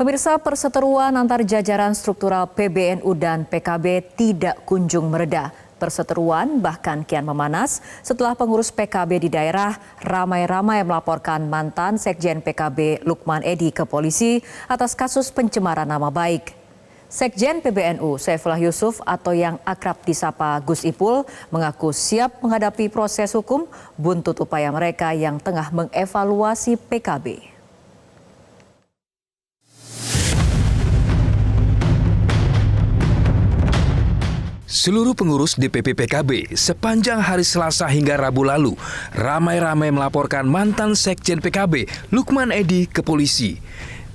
Pemirsa, perseteruan antar jajaran struktural PBNU dan PKB tidak kunjung mereda. Perseteruan bahkan kian memanas setelah pengurus PKB di daerah ramai-ramai melaporkan mantan Sekjen PKB Lukman Edy ke polisi atas kasus pencemaran nama baik. Sekjen PBNU Saifullah Yusuf atau yang akrab disapa Gus Ipul mengaku siap menghadapi proses hukum buntut upaya mereka yang tengah mengevaluasi PKB. Seluruh pengurus DPP PKB sepanjang hari Selasa hingga Rabu lalu ramai-ramai melaporkan mantan Sekjen PKB Lukman Edy ke polisi.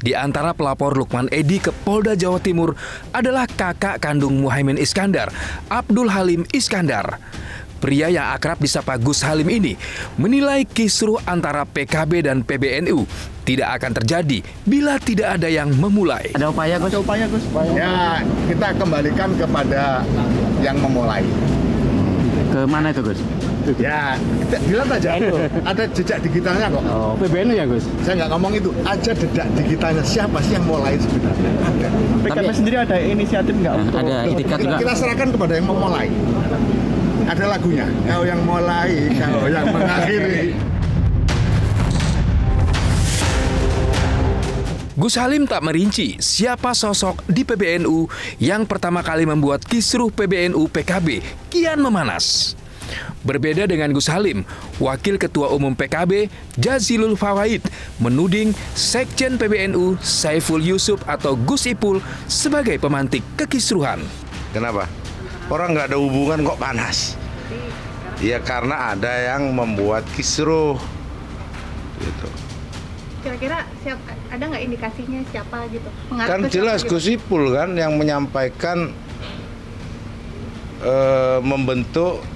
Di antara pelapor Lukman Edy ke Polda Jawa Timur adalah kakak kandung Muhaimin Iskandar, Abdul Halim Iskandar. Pria yang akrab disapa Gus Halim ini menilai kisruh antara PKB dan PBNU tidak akan terjadi bila tidak ada yang memulai. Ada upaya Gus? Ya, kita kembalikan kepada yang memulai. Ke mana itu Gus? Ya, kita dilihat aja. Ada jejak digitalnya kok. Oh, PBNU ya Gus? Saya nggak ngomong itu, aja jejak digitalnya siapa sih yang mulai sebenarnya. Ada. PKB sendiri ada inisiatif nggak untuk ada itikat juga? Kita serahkan kepada yang memulai. Ada lagunya, kau yang mulai, kau yang mengakhiri. Gus Halim tak merinci siapa sosok di PBNU yang pertama kali membuat kisruh PBNU PKB kian memanas. Berbeda dengan Gus Halim, Wakil Ketua Umum PKB Jazilul Fawaid menuding Sekjen PBNU Saiful Yusuf atau Gus Ipul sebagai pemantik kekisruhan. Kenapa? Orang nggak ada hubungan kok panas. Ya karena ada yang membuat kisruh. Gitu. Kira-kira ada nggak indikasinya siapa gitu? Kan jelas Gus Ipul kan yang menyampaikan membentuk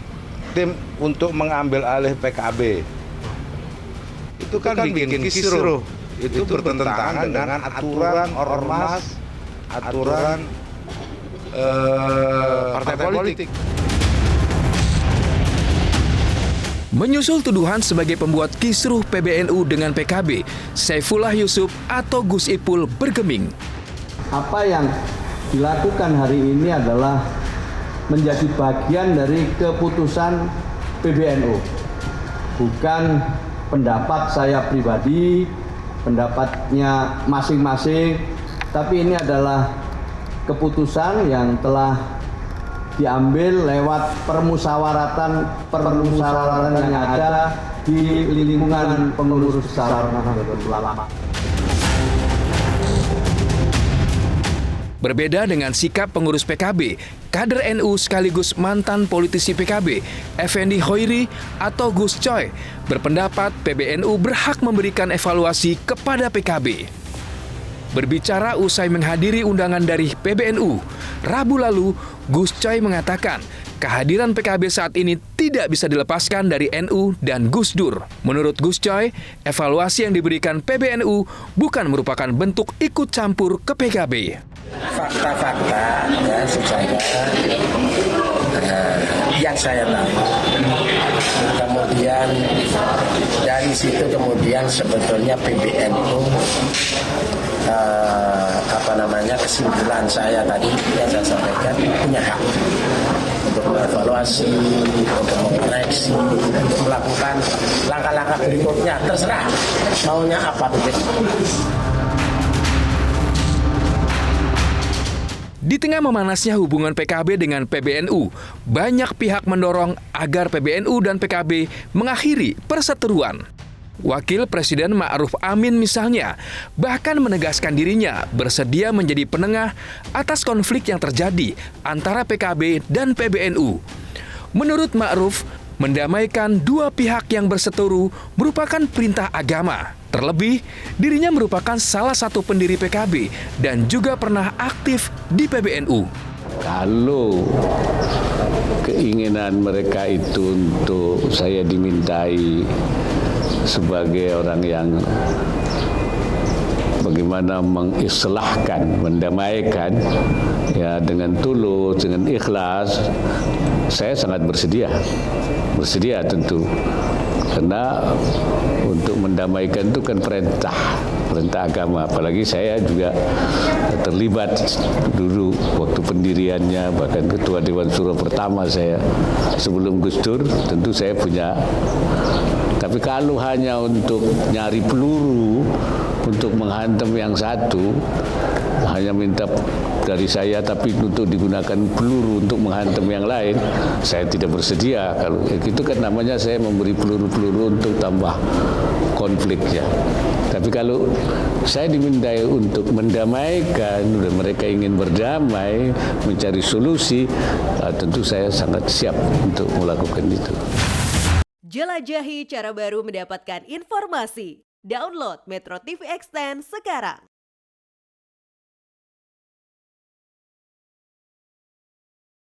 tim untuk mengambil alih PKB. Itu kan bikin kisruh. Itu bertentangan dengan aturan ormas, aturan partai politik. Menyusul tuduhan sebagai pembuat kisruh PBNU dengan PKB, Saifullah Yusuf atau Gus Ipul bergeming. Apa yang dilakukan hari ini adalah menjadi bagian dari keputusan PBNU. Bukan pendapat saya pribadi, pendapatnya masing-masing, tapi ini adalah keputusan yang telah diambil lewat permusawaratan yang ada di lingkungan pengurus besar Nahdlatul Ulama. Berbeda dengan sikap pengurus PKB, kader NU sekaligus mantan politisi PKB, Effendi Hoiri atau Gus Coy, berpendapat PBNU berhak memberikan evaluasi kepada PKB. Berbicara usai menghadiri undangan dari PBNU, Rabu lalu, Gus Coy mengatakan kehadiran PKB saat ini tidak bisa dilepaskan dari NU dan Gus Dur. Menurut Gus Coy, evaluasi yang diberikan PBNU bukan merupakan bentuk ikut campur ke PKB. Fakta-fakta ya secara yang saya tahu, kemudian dari situ kemudian sebetulnya PBNU kesimpulan saya tadi yang saya sampaikan punya hak untuk mengevaluasi, untuk mengoreksi, untuk melakukan langkah-langkah berikutnya, terserah maunya apa begitu. Di tengah memanasnya hubungan PKB dengan PBNU, banyak pihak mendorong agar PBNU dan PKB mengakhiri perseteruan. Wakil Presiden Ma'ruf Amin misalnya bahkan menegaskan dirinya bersedia menjadi penengah atas konflik yang terjadi antara PKB dan PBNU. Menurut Ma'ruf, mendamaikan dua pihak yang berseteru merupakan perintah agama. Terlebih, dirinya merupakan salah satu pendiri PKB dan juga pernah aktif di PBNU. Kalau keinginan mereka itu untuk saya dimintai sebagai orang yang bagaimana mengislahkan, mendamaikan ya dengan tulus, dengan ikhlas, saya sangat bersedia tentu. Karena untuk mendamaikan itu kan perintah perintah agama. Apalagi saya juga terlibat dulu waktu pendiriannya, bahkan Ketua Dewan Syuro pertama saya sebelum Gus Dur, tentu saya punya. Tapi kalau hanya untuk nyari peluru, untuk menghantam yang satu, hanya minta dari saya, tapi untuk digunakan peluru untuk menghantam yang lain, saya tidak bersedia. Kalau itu kan namanya saya memberi peluru-peluru untuk tambah konflik ya. Tapi kalau saya dimintai untuk mendamaikan dan mereka ingin berdamai, mencari solusi, tentu saya sangat siap untuk melakukan itu. Jelajahi cara baru mendapatkan informasi. Download Metro TV Extend sekarang.